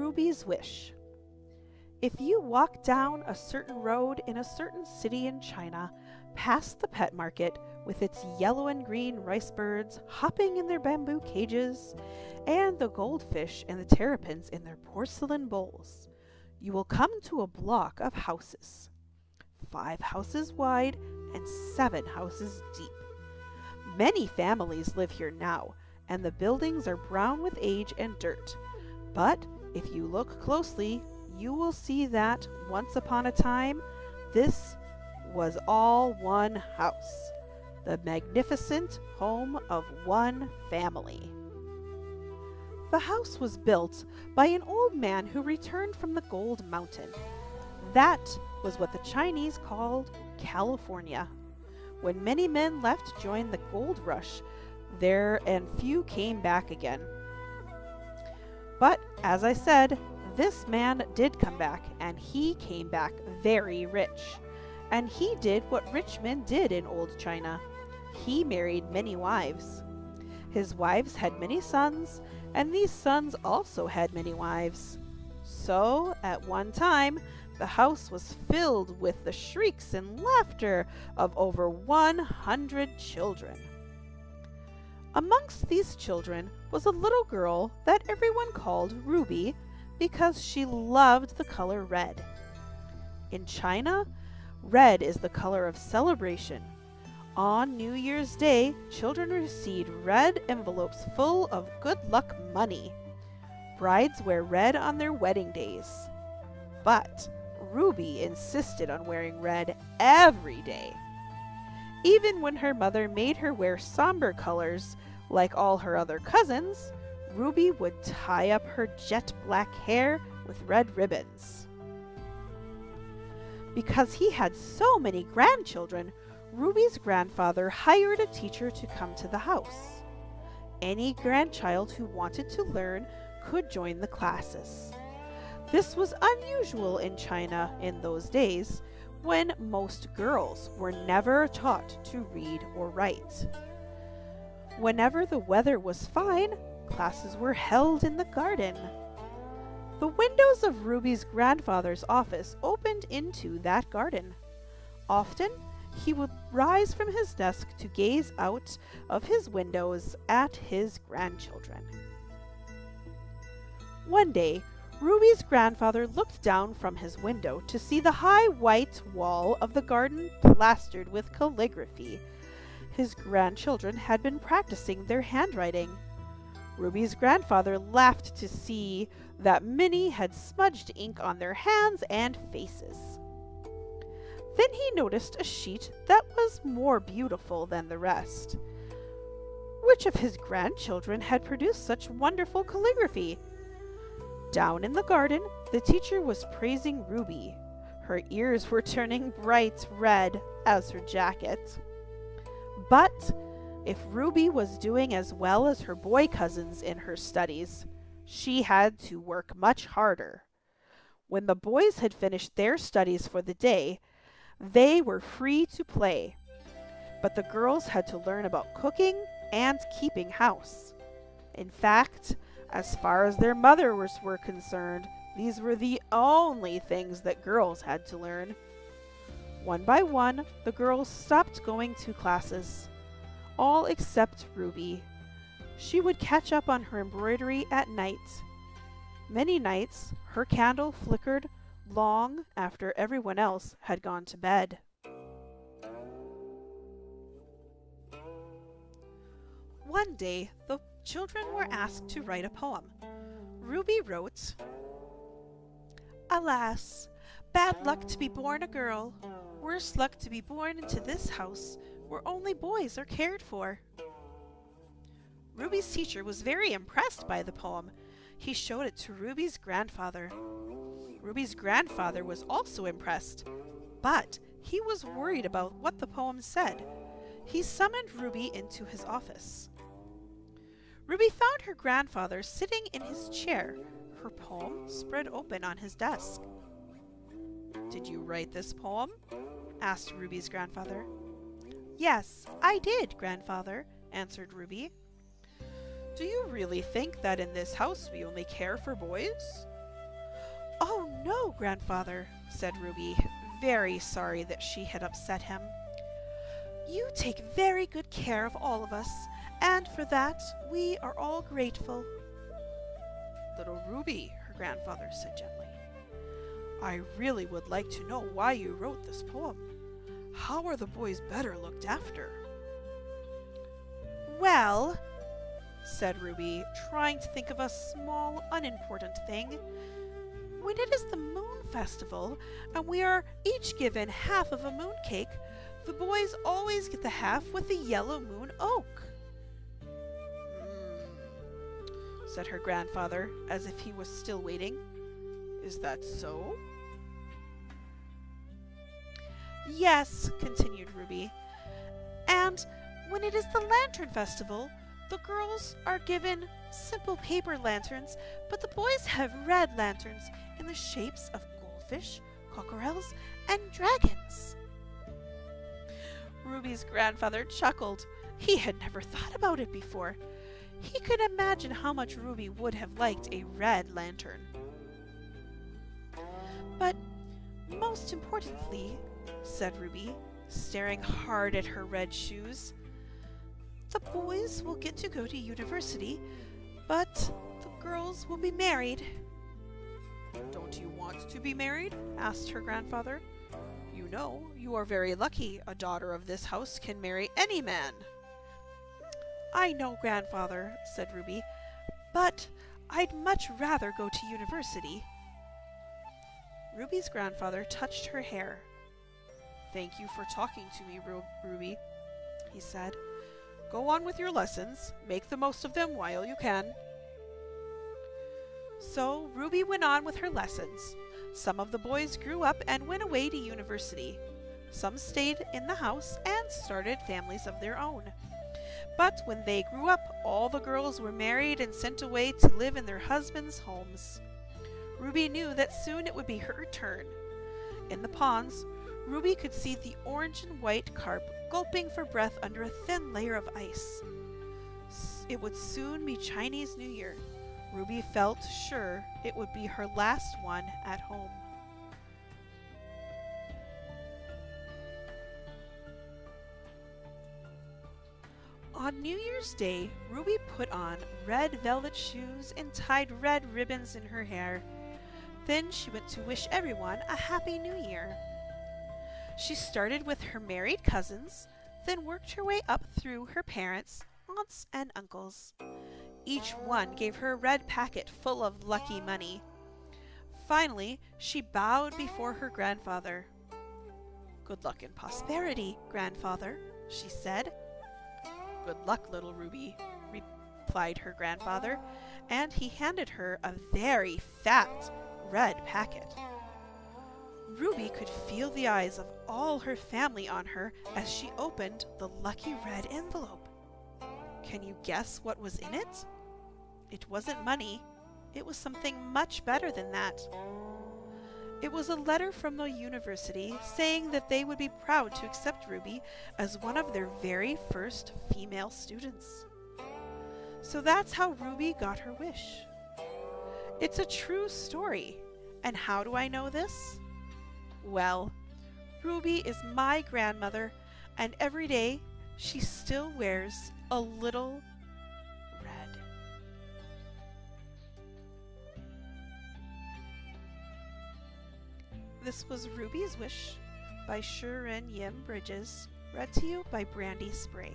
Ruby's Wish. If you walk down a certain road in a certain city in China, past the pet market with its yellow and green rice birds hopping in their bamboo cages, and the goldfish and the terrapins in their porcelain bowls, you will come to a block of houses, 5 houses wide and 7 houses deep. Many families live here now, and the buildings are brown with age and dirt. But if you look closely, you will see that once upon a time, this was all one house, the magnificent home of one family. The house was built by an old man who returned from the Gold Mountain. That was what the Chinese called California. When many men left to join the gold rush, there and few came back again. But as I said, this man did come back, and he came back very rich. And he did what rich men did in old China. He married many wives. His wives had many sons, and these sons also had many wives. So, at one time, the house was filled with the shrieks and laughter of over 100 children. Amongst these children was a little girl that everyone called Ruby because she loved the color red. In China, red is the color of celebration. On New Year's Day, children received red envelopes full of good luck money. Brides wear red on their wedding days. But Ruby insisted on wearing red every day. Even when her mother made her wear somber colors, like all her other cousins, Ruby would tie up her jet black hair with red ribbons. Because he had so many grandchildren, Ruby's grandfather hired a teacher to come to the house. Any grandchild who wanted to learn could join the classes. This was unusual in China in those days, when most girls were never taught to read or write. Whenever the weather was fine, classes were held in the garden. The windows of Ruby's grandfather's office opened into that garden. Often, he would rise from his desk to gaze out of his windows at his grandchildren. One day, Ruby's grandfather looked down from his window to see the high white wall of the garden plastered with calligraphy. His grandchildren had been practicing their handwriting. Ruby's grandfather laughed to see that many had smudged ink on their hands and faces. Then he noticed a sheet that was more beautiful than the rest. Which of his grandchildren had produced such wonderful calligraphy? Down in the garden, the teacher was praising Ruby. Her ears were turning bright red as her jacket. But if Ruby was doing as well as her boy cousins in her studies, she had to work much harder. When the boys had finished their studies for the day, they were free to play. But the girls had to learn about cooking and keeping house. In fact, as far as their mothers were concerned, these were the only things that girls had to learn. One by one, the girls stopped going to classes, all except Ruby. She would catch up on her embroidery at night. Many nights, her candle flickered long after everyone else had gone to bed. One day, the children were asked to write a poem. Ruby wrote, "Alas, bad luck to be born a girl, worse luck to be born into this house where only boys are cared for." Ruby's teacher was very impressed by the poem. He showed it to Ruby's grandfather. Ruby's grandfather was also impressed, but he was worried about what the poem said. He summoned Ruby into his office. Ruby found her grandfather sitting in his chair, her poem spread open on his desk. "Did you write this poem?" asked Ruby's grandfather. "Yes, I did, grandfather," answered Ruby. "Do you really think that in this house we only care for boys?" no, grandfather, said Ruby, very sorry that she had upset him. You take very good care of all of us, and for that we are all grateful. Little Ruby, her grandfather said gently, I really would like to know why you wrote this poem. How are the boys better looked after? Well, said Ruby, trying to think of a small, unimportant thing, when it is the moon festival, and we are each given half of a moon cake, the boys always get the half with the yellow moon oak. Said her grandfather, as if he was still waiting. Is that so? Yes, continued Ruby. And when it is the lantern festival, the girls are given simple paper lanterns, but the boys have red lanterns in the shapes of goldfish, cockerels, and dragons. Ruby's grandfather chuckled. He had never thought about it before. He could imagine how much Ruby would have liked a red lantern. But most importantly, said Ruby, staring hard at her red shoes, the boys will get to go to university, but the girls will be married. Don't you want to be married? Asked her grandfather. You know, you are very lucky. A daughter of this house can marry any man. I know, grandfather, said Ruby, but I'd much rather go to university. Ruby's grandfather touched her hair. Thank you for talking to me, Ruby, he said. Go on with your lessons. Make the most of them while you can. So Ruby went on with her lessons. Some of the boys grew up and went away to university. Some stayed in the house and started families of their own. But when they grew up, all the girls were married and sent away to live in their husbands' homes. Ruby knew that soon it would be her turn. In the ponds, Ruby could see the orange and white carp gulping for breath under a thin layer of ice. It would soon be Chinese New Year. Ruby felt sure it would be her last one at home. On New Year's Day, Ruby put on red velvet shoes and tied red ribbons in her hair. Then she went to wish everyone a Happy New Year. She started with her married cousins, then worked her way up through her parents, aunts, and uncles. Each one gave her a red packet full of lucky money. Finally, she bowed before her grandfather. Good luck and prosperity, grandfather, she said. Good luck, little Ruby, replied her grandfather, and he handed her a very fat red packet. Ruby could feel the eyes of all her family on her as she opened the lucky red envelope. Can you guess what was in it? It wasn't money. It was something much better than that. It was a letter from the university saying that they would be proud to accept Ruby as one of their very first female students. So that's how Ruby got her wish. It's a true story. And how do I know this? Well, Ruby is my grandmother, and every day she still wears a little red. This was Ruby's Wish by Shirin Bridges, read to you by Brandy Spray.